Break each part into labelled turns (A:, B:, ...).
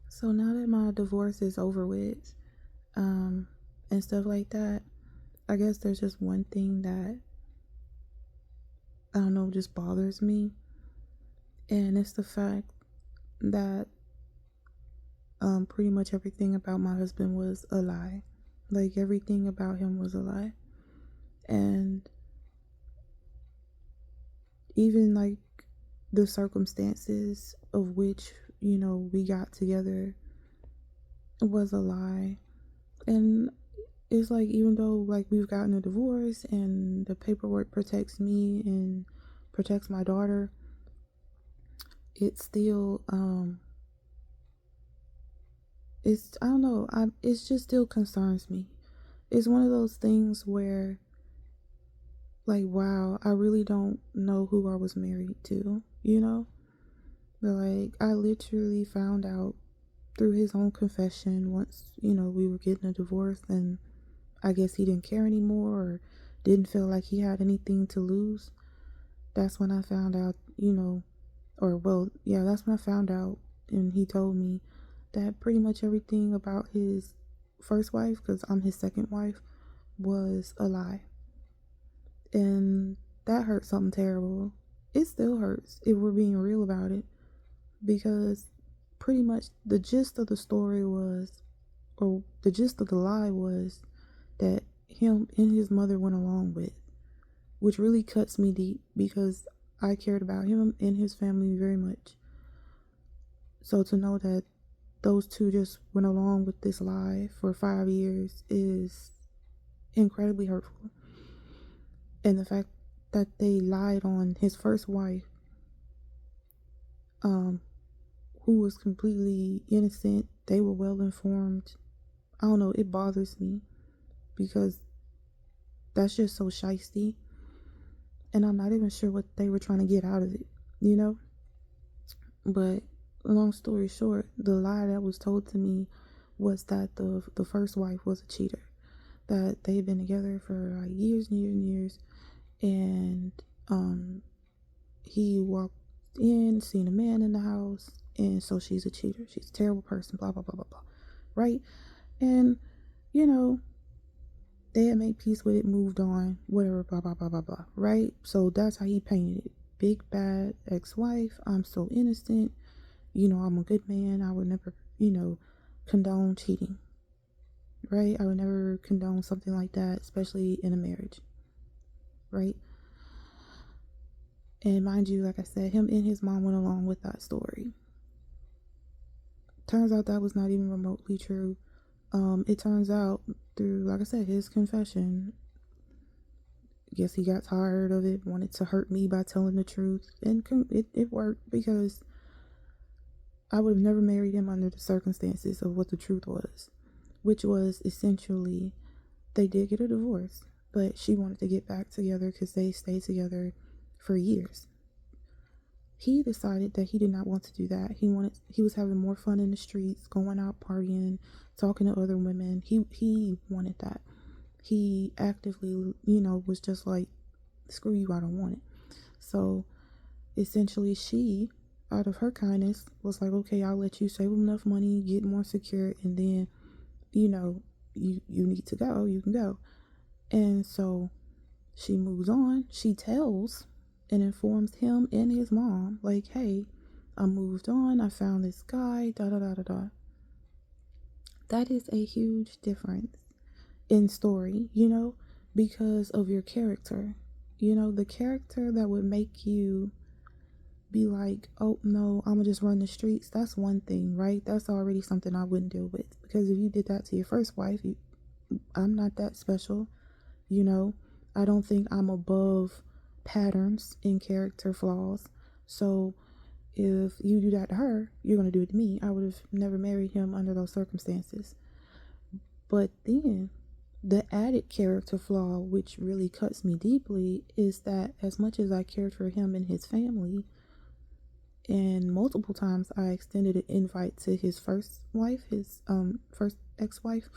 A: So now that my divorce is over with, um, and stuff like that, I guess there's just one thing that I don't know just bothers me, and it's the fact that pretty much everything about my husband was a lie. Like everything about him was a lie, and even like the circumstances of which we got together was a lie. And it's like even though like we've gotten a divorce and the paperwork protects me and protects my daughter, it's still it's I don't know, it's just still concerns me. It's one of those things where like wow, I really don't know who I was married to. But like I literally found out through his own confession once we were getting a divorce, and I guess he didn't care anymore or didn't feel like he had anything to lose. That's when I found out, or well, yeah, that's when I found out, and he told me that pretty much everything about his first wife, because I'm his second wife, was a lie. And that hurt something terrible. It still hurts if we're being real about it, because pretty much the gist of the story was, or the gist of the lie was, that him and his mother went along with, which really cuts me deep because I cared about him and his family very much. So to know that those two just went along with this lie for 5 years is incredibly hurtful. And the fact that they lied on his first wife, um, who was completely innocent, they were well informed. I don't know, it bothers me because that's just so shisty. And I'm not even sure what they were trying to get out of it. But long story short, the lie that was told to me was that the first wife was a cheater. That they had been together for like years and years and years, and he walked in, seen a man in the house, and so she's a cheater. She's a terrible person. Blah blah blah blah blah. Right? And you know they had made peace with it, moved on, whatever. Blah blah blah blah blah. Right? So that's how he painted it. Big bad ex-wife. I'm so innocent. I'm a good man. I would never condone cheating, right? I would never condone something like that, especially in a marriage, right? And mind you, like I said, him and his mom went along with that story. Turns out that was not even remotely true. It turns out through, like I said, his confession, guess he got tired of it, wanted to hurt me by telling the truth, and it worked because I would have never married him under the circumstances of what the truth was, which was essentially they did get a divorce, but she wanted to get back together because they stayed together for years. He decided that he did not want to do that. He was having more fun in the streets, going out partying, talking to other women. He wanted that. He actively was just like, screw you, I don't want it. So essentially she, out of her kindness, was like, okay, I'll let you save enough money, get more secure, and then you know you need to go, you can go. And so she moves on. She tells and informs him and his mom, like, hey, I moved on. I found this guy, da da da da da. That is a huge difference in story, because of your character. The character that would make you be like, oh no, I'm gonna just run the streets. That's one thing, right? That's already something I wouldn't deal with. Because if you did that to your first wife, I'm not that special. You know, I don't think I'm above patterns in character flaws. So if you do that to her, you're going to do it to me. I would have never married him under those circumstances. But then the added character flaw, which really cuts me deeply, is that as much as I cared for him and his family, and multiple times I extended an invite to his first wife, his first ex-wife,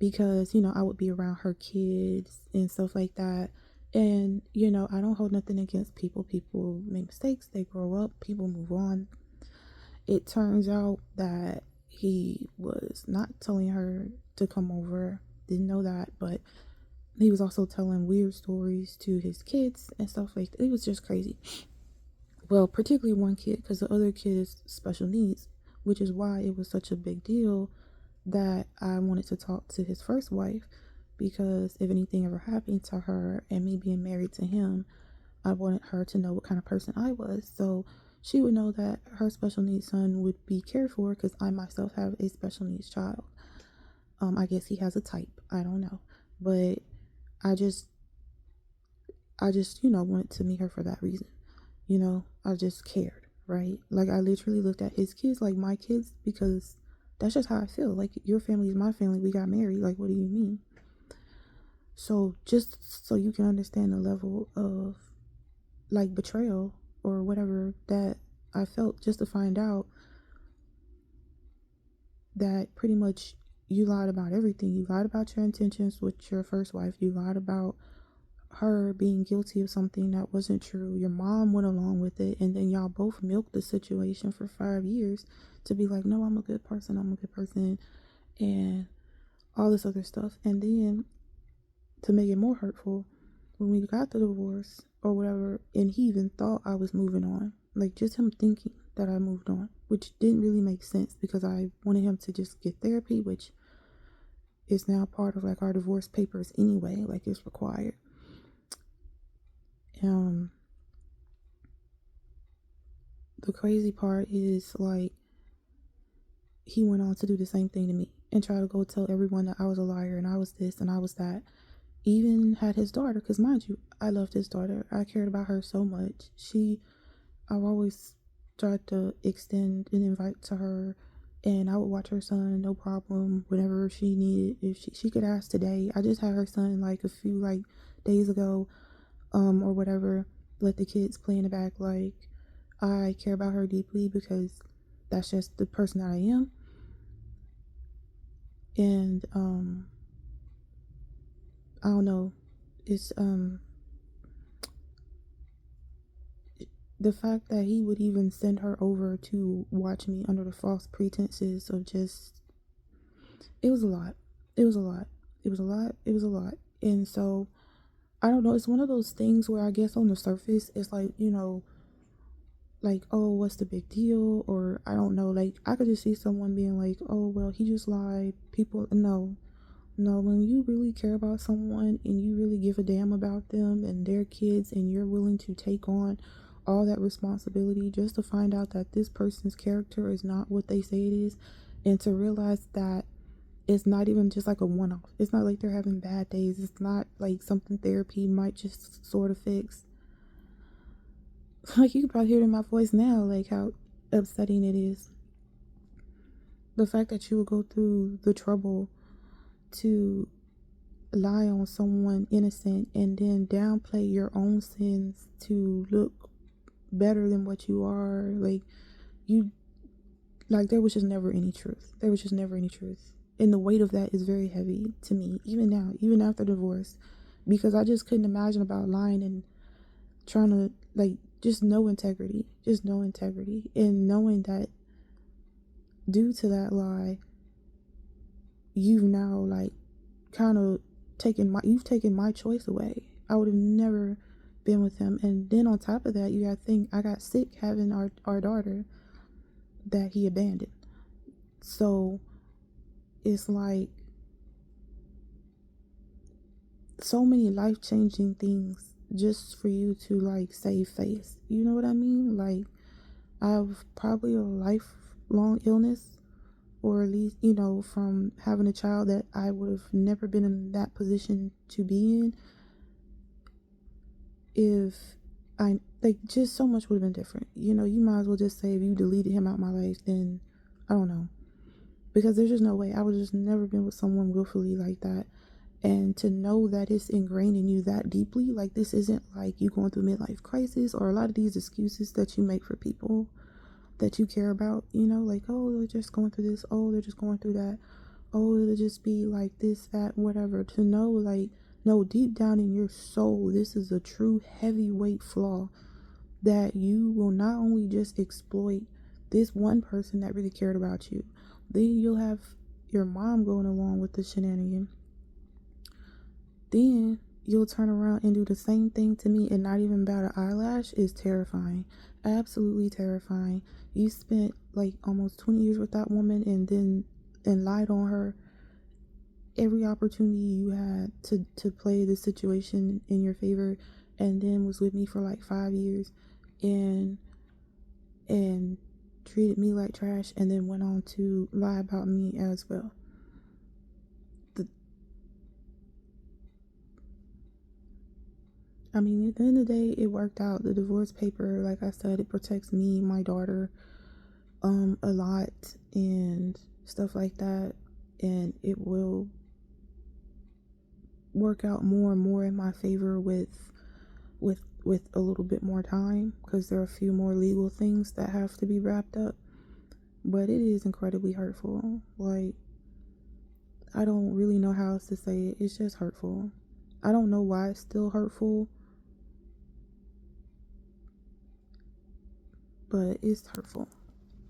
A: because I would be around her kids and stuff like that. And I don't hold nothing against people make mistakes, they grow up, people move on. It turns out that he was not telling her to come over. Didn't know that, but he was also telling weird stories to his kids and stuff like that. It was just crazy. Well, particularly one kid, because the other kid is special needs, which is why it was such a big deal that I wanted to talk to his first wife, because if anything ever happened to her and me being married to him, I wanted her to know what kind of person I was. So she would know that her special needs son would be cared for, because I myself have a special needs child. I guess he has a type. I don't know. But I just wanted to meet her for that reason. I just cared, right? Like, I literally looked at his kids like my kids, because that's just how I feel. Like, your family is my family. We got married. Like, what do you mean? So just so you can understand the level of like betrayal or whatever that I felt, just to find out that pretty much you lied about everything. You lied about your intentions with your first wife. You lied about her being guilty of something that wasn't true. Your mom went along with it, and then y'all both milked the situation for 5 years to be like, no, I'm a good person, and all this other stuff. And then, to make it more hurtful, when we got the divorce or whatever, and he even thought I was moving on, like, just him thinking that I moved on, which didn't really make sense, because I wanted him to just get therapy, which is now part of like our divorce papers anyway, like it's required. The crazy part is, like, he went on to do the same thing to me and try to go tell everyone that I was a liar and I was this and I was that. Even had his daughter, because mind you, I loved his daughter. I cared about her so much. I've always tried to extend an invite to her, and I would watch her son, no problem, whenever she needed. If she could ask today. I just had her son like a few like days ago, or whatever. Let the kids play in the back. Like, I care about her deeply, because that's just the person that I am. And I don't know. It's the fact that he would even send her over to watch me under the false pretenses of just, it was a lot. It was a lot. It was a lot. It was a lot. And so, I don't know. It's one of those things where I guess on the surface, it's like, like, oh, what's the big deal? Or I don't know. Like, I could just see someone being like, oh, well, he just lied. People, no. No, when you really care about someone and you really give a damn about them and their kids, and you're willing to take on all that responsibility just to find out that this person's character is not what they say it is, and to realize that it's not even just like a one-off. It's not like they're having bad days. It's not like something therapy might just sort of fix. Like, you can probably hear it in my voice now, like how upsetting it is. The fact that you would go through the trouble to lie on someone innocent and then downplay your own sins to look better than what you are. Like, you, like, there was just never any truth. There was just never any truth. And the weight of that is very heavy to me, even now, even after divorce, because I just couldn't imagine about lying and trying to, like, just no integrity, and knowing that due to that lie, you've now, like, kind of you've taken my choice away. I would have never been with him. And then on top of that, you gotta think I got sick having our daughter that he abandoned. So it's like so many life-changing things just for you to, like, save face. You know what I mean? Like, I have probably a lifelong illness, or at least, from having a child that I would have never been in that position to be in if I, like, just so much would have been different. You might as well just say, if you deleted him out my life, then I don't know. Because there's just no way. I would have just never been with someone willfully like that. And to know that it's ingrained in you that deeply, like, this isn't like you going through midlife crisis or a lot of these excuses that you make for people that you care about, like, oh, they're just going through this, oh, they're just going through that, oh, it'll just be like this, that, whatever. To know, like, no, deep down in your soul, this is a true heavyweight flaw that you will not only just exploit this one person that really cared about you, Then you'll have your mom going along with the shenanigan. Then you'll turn around and do the same thing to me and not even bat an eyelash. Is terrifying. Absolutely terrifying. You spent like almost 20 years with that woman and lied on her every opportunity you had to play the situation in your favor, and then was with me for like 5 years and and treated me like trash, and then went on to lie about me as well. the, I mean, at the end of the day, it worked out. The divorce paper, like I said, it protects me, my daughter, a lot, and stuff like that, and it will work out more and more in my favor with a little bit more time, because there are a few more legal things that have to be wrapped up. But it is incredibly hurtful. Like, I don't really know how else to say it. It's just hurtful. I don't know why it's still hurtful, but it's hurtful.